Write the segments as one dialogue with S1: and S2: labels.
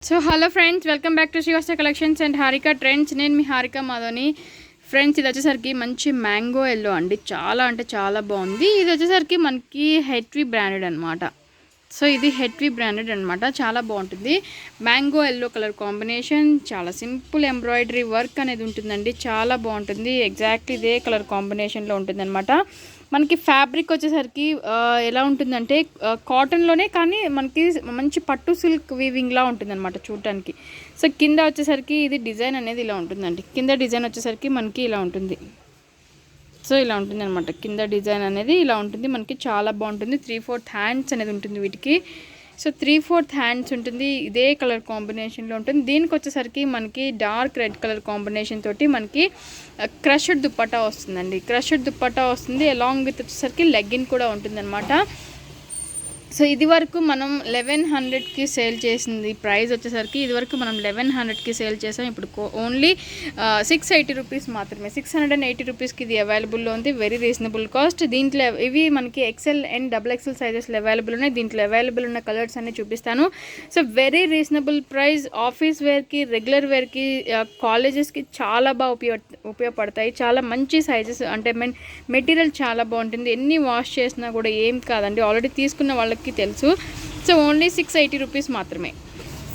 S1: So hello friends, welcome back to శ్రీవాస్త collections and Harika trends. నేను మీ Harika మాధవని. Friends, ఇది వచ్చేసరికి మంచి మ్యాంగో ఎల్లో అండి. చాలా అంటే చాలా బాగుంది. ఇది వచ్చేసరికి మనకి హెట్వి బ్రాండెడ్ అనమాట. సో ఇది హెట్వి బ్రాండెడ్ అనమాట. చాలా బాగుంటుంది. మ్యాంగో ఎల్లో కలర్ కాంబినేషన్, చాలా సింపుల్ ఎంబ్రాయిడరీ వర్క్ అనేది ఉంటుందండి. చాలా బాగుంటుంది. ఎగ్జాక్ట్లీ ఇదే కలర్ కాంబినేషన్లో ఉంటుంది అనమాట. మనకి ఫ్యాబ్రిక్ వచ్చేసరికి ఎలా ఉంటుందంటే కాటన్లోనే, కానీ మనకి మంచి పట్టు సిల్క్ వీవింగ్లా ఉంటుంది అనమాట చూడటానికి. సో కింద వచ్చేసరికి ఇది డిజైన్ అనేది ఇలా ఉంటుందండి. కింద డిజైన్ వచ్చేసరికి మనకి ఇలా ఉంటుంది. సో ఇలా ఉంటుంది అనమాట. కింద డిజైన్ అనేది ఇలా ఉంటుంది. మనకి చాలా బాగుంటుంది. 3/4 హ్యాండ్స్ అనేది ఉంటుంది వీటికి. సో 3/4 హ్యాండ్స్ ఉంటుంది. ఇదే కలర్ కాంబినేషన్లో ఉంటుంది. దీనికి వచ్చేసరికి మనకి డార్క్ రెడ్ కలర్ కాంబినేషన్ తోటి మనకి క్రష్డ్ దుప్పట్టా వస్తుందండి. క్రష్డ్ దుప్పట్టా వస్తుంది. అలాంగ్ విత్ వచ్చేసరికి లెగ్గిన్ కూడా ఉంటుందన్నమాట. సో ఇది వరకు మనం 1100కి సేల్ చేసింది. ప్రైస్ వచ్చేసరికి ఇది వరకు మనం 1100కి సేల్ చేసాం. ఇప్పుడు ఓన్లీ 680 రూపీస్ మాత్రమే. 680 రూపీస్కి ఇది అవైలబుల్లో ఉంది. Very reasonable cost. దీంట్లో ఇవి మనకి ఎక్సెల్ అండ్ XXL సైజెస్లో అవైలబుల్ ఉన్నాయి. దీంట్లో అవైలబుల్ ఉన్న కలర్స్ అన్ని చూపిస్తాను. So very reasonable price. Office వేర్కి, రెగ్యులర్ వేర్కి, కాలేజెస్కి చాలా బాగా ఉపయోగపడతాయి. చాలా మంచి సైజెస్, అంటే మెటీరియల్ చాలా బాగుంటుంది. ఎన్ని వాష్ చేసినా కూడా ఏం కాదండి. ఆల్రెడీ తీసుకున్న వాళ్ళకి తెలుసు. సో ఓన్లీ 680 రూపీస్ మాత్రమే.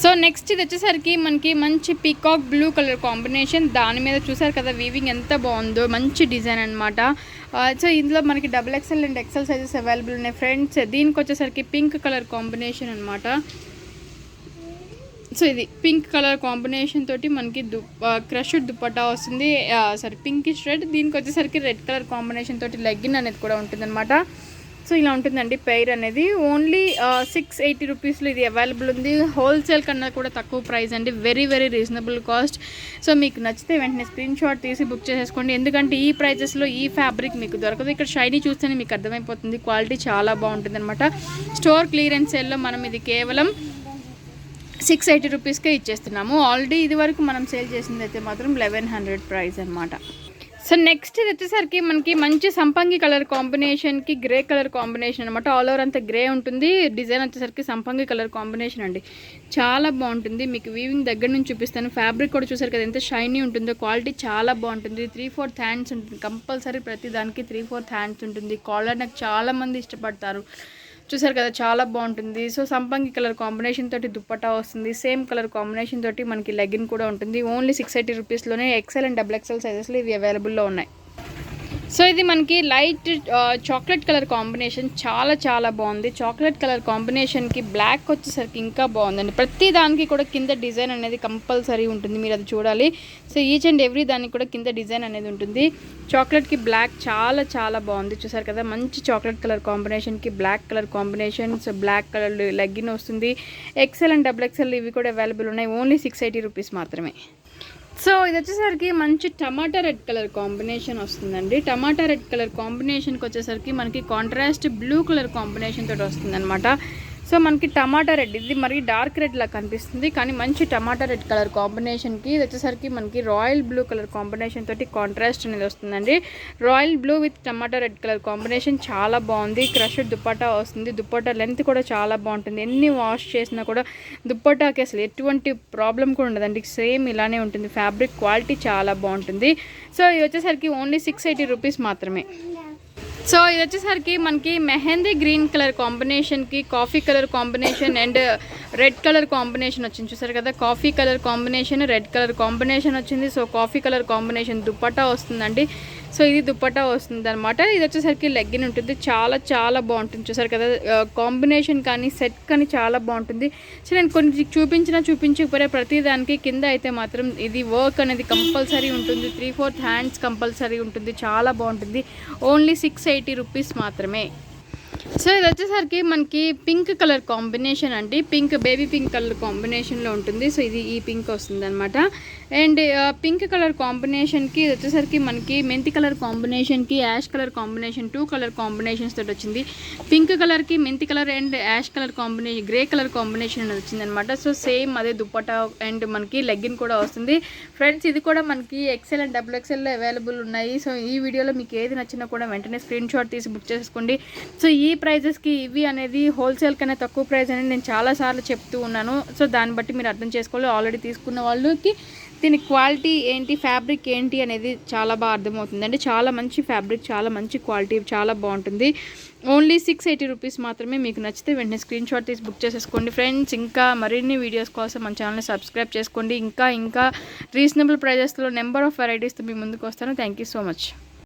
S1: సో నెక్స్ట్ ఇది వచ్చేసరికి మనకి మంచి పీకాక్ బ్లూ కలర్ కాంబినేషన్. దాని మీద చూసారు కదా వీవింగ్ ఎంత బాగుందో. మంచి డిజైన్ అనమాట. సో ఇందులో మనకి XXL and XL sizes available ఉన్నాయి ఫ్రెండ్స్. దీనికి వచ్చేసరికి పింక్ కలర్ కాంబినేషన్ అనమాట. సో ఇది పింక్ కలర్ కాంబినేషన్ తోటి మనకి క్రష్డ్ దుప్పట్టా వస్తుంది. Pinkish red. దీనికి వచ్చేసరికి రెడ్ కలర్ కాంబినేషన్ తోటి లెగ్గిన్ అనేది కూడా ఉంటుందన్నమాట. సో ఇలా ఉంటుందండి పెయిర్ అనేది. ఓన్లీ 680 రూపీస్లో ఇది అవైలబుల్ ఉంది. హోల్సేల్ కన్నా కూడా తక్కువ ప్రైస్ అండి. Very very reasonable cost. So మీకు నచ్చితే వెంటనే స్క్రీన్ షాట్ తీసి బుక్ చేసేసుకోండి. ఎందుకంటే ఈ ప్రైజెస్లో ఈ ఫ్యాబ్రిక్ మీకు దొరకదు. ఇక్కడ షైనీ చూస్తేనే మీకు అర్థమైపోతుంది. క్వాలిటీ చాలా బాగుంటుంది అనమాట. స్టోర్ క్లియరెన్స్ సేల్లో మనం ఇది కేవలం 680 రూపీస్కే ఇచ్చేస్తున్నాము. ఆల్రెడీ ఇది వరకు మనం సేల్ చేసింది అయితే మాత్రం 1100 ప్రైస్ అనమాట. సో నెక్స్ట్ ఇది వచ్చేసరికి మనకి మంచి సంపంగి కలర్ కాంబినేషన్కి గ్రే కలర్ కాంబినేషన్ అనమాట. ఆల్ ఓవర్ అంతా గ్రే ఉంటుంది. డిజైన్ వచ్చేసరికి సంపంగి కలర్ కాంబినేషన్ అండి. చాలా బాగుంటుంది. మీకు వీవింగ్ దగ్గర నుంచి చూపిస్తాను. ఫ్యాబ్రిక్ కూడా చూసారు కదా ఎంత షైనీ ఉంటుందో. క్వాలిటీ చాలా బాగుంటుంది. 3/4 హ్యాండ్స్ ఉంటుంది. కంపల్సరీ ప్రతి దానికి 3/4 హ్యాండ్స్ ఉంటుంది. కాలర్ నాకు చాలా మంది ఇష్టపడతారు. చూసారు కదా చాలా బాగుంటుంది. సో సంపంగి కలర్ కాంబినేషన్ తోటి దుప్పట్టా వస్తుంది. సేమ్ కలర్ కాంబినేషన్ తోటి మనకి లెగ్గిన్ కూడా ఉంటుంది. ఓన్లీ 680 రూపీస్లోనే XL అండ్ XXL సైజెస్లో ఇవి అవైలబుల్లో ఉన్నాయి. సో ఇది మనకి లైట్ చాక్లెట్ కలర్ కాంబినేషన్. చాలా చాలా బాగుంది. చాక్లెట్ కలర్ కాంబినేషన్కి బ్లాక్ వచ్చేసరికి ఇంకా బాగుందండి. ప్రతి దానికి కూడా కింద డిజైన్ అనేది కంపల్సరీ ఉంటుంది. మీరు అది చూడాలి. సో ఈచ్ అండ్ ఎవ్రీ దానికి కూడా కింద డిజైన్ అనేది ఉంటుంది. చాక్లెట్కి బ్లాక్ చాలా చాలా బాగుంది. చూసారు కదా మంచి చాక్లెట్ కలర్ కాంబినేషన్కి black colour combination. So black colour legging వస్తుంది. XL అండ్ XXL ఇవి కూడా అవైలబుల్ ఉన్నాయి. ఓన్లీ 680 రూపీస్ మాత్రమే. సో ఇది వచ్చేసరికి మంచి టమాటా రెడ్ కలర్ కాంబినేషన్ వస్తుందండి. టమాటా రెడ్ కలర్ కాంబినేషన్కి వచ్చేసరికి మనకి కాంట్రాస్ట్ బ్లూ కలర్ కాంబినేషన్ తోటి వస్తుంది అనమాట. సో మనకి టమాటా రెడ్, ఇది మరి డార్క్ రెడ్ లా కనిపిస్తుంది, కానీ మంచి టమాటా రెడ్ కలర్ కాంబినేషన్కి ఇది వచ్చేసరికి మనకి రాయల్ బ్లూ కలర్ కాంబినేషన్ తోటి కాంట్రాస్ట్ అనేది వస్తుందండి. Royal blue with tomato red colour combination చాలా బాగుంది. క్రష్డ్ దుప్పట్టా వస్తుంది. దుప్పట్టా లెంత్ కూడా చాలా బాగుంటుంది. ఎన్ని వాష్ చేసినా కూడా దుప్పట్టాకి అసలు ఎటువంటి ప్రాబ్లం కూడా ఉండదండి. సేమ్ ఇలానే ఉంటుంది. ఫ్యాబ్రిక్ క్వాలిటీ చాలా బాగుంటుంది. సో ఇది వచ్చేసరికి ఓన్లీ 680 రూపీస్ మాత్రమే. సో ఇది వచ్చేసరికి మనకి మెహందీ గ్రీన్ కలర్ కాంబినేషన్కి coffee colour combination and red colour combination వచ్చింది. చూసారు కదా coffee colour combination, red colour combination వచ్చింది. So coffee colour combination dupatta వస్తుందండి. సో ఇది దుప్పట్టా వస్తుంది అనమాట. ఇది వచ్చేసరికి లెగ్గిన్ ఉంటుంది. చాలా చాలా బాగుంటుంది. చూసారు కదా కాంబినేషన్ కానీ సెట్ కానీ చాలా బాగుంటుంది. సో నేను కొన్ని చూపించకపోతే ప్రతి దానికి కింద అయితే మాత్రం ఇది వర్క్ అనేది కంపల్సరీ ఉంటుంది. 3/4 హ్యాండ్స్ కంపల్సరీ ఉంటుంది. చాలా బాగుంటుంది. ఓన్లీ 680 రూపీస్ మాత్రమే. సో ఇది వచ్చేసరికి మనకి పింక్ కలర్ కాంబినేషన్ అండి. బేబీ పింక్ కలర్ కాంబినేషన్లో ఉంటుంది. సో ఇది ఈ పింక్ వస్తుంది అనమాట. అండ్ పింక్ కలర్ కాంబినేషన్కి ఇది వచ్చేసరికి మనకి మెంతి కలర్ కాంబినేషన్కి ash colour combination 2 colour combinations తోటి వచ్చింది. పింక్ కలర్కి మెంతి colour and ash colour combination, grey colour combination అనేది వచ్చింది అనమాట. సో సేమ్ అదే దుప్పట్టా అండ్ మనకి లెగ్గిన్ కూడా వస్తుంది. ఫ్రెండ్స్ ఇది కూడా మనకి XL అండ్ XXLలో అవైలబుల్ ఉన్నాయి. సో ఈ వీడియోలో మీకు ఏది నచ్చినా కూడా వెంటనే స్క్రీన్ షాట్ తీసి బుక్ చేసుకోండి. సో ఈ ప్రైజెస్కి ఇవి అనేది హోల్సేల్ కన్నా తక్కువ ప్రైస్ అనేది నేను చాలాసార్లు చెప్తూ ఉన్నాను. సో దాన్ని బట్టి మీరు అర్థం చేసుకోవాలి. ఆల్రెడీ తీసుకున్న వాళ్ళకి దీని క్వాలిటీ ఏంటి, ఫ్యాబ్రిక్ ఏంటి అనేది చాలా బాగా అర్థమవుతుందండి. చాలా మంచి ఫ్యాబ్రిక్, చాలా మంచి క్వాలిటీ, చాలా బాగుంటుంది. ఓన్లీ 680 రూపీస్ మాత్రమే. మీకు నచ్చితే వెంటనే స్క్రీన్ షాట్ తీసి బుక్ చేసేసుకోండి ఫ్రెండ్స్. ఇంకా మరిన్ని వీడియోస్ కోసం మన ఛానల్ని సబ్స్క్రైబ్ చేసుకోండి. ఇంకా రీజనబుల్ ప్రైజెస్లో నెంబర్ ఆఫ్ వెరైటీస్తో మీ ముందుకు వస్తాను. Thank you so much.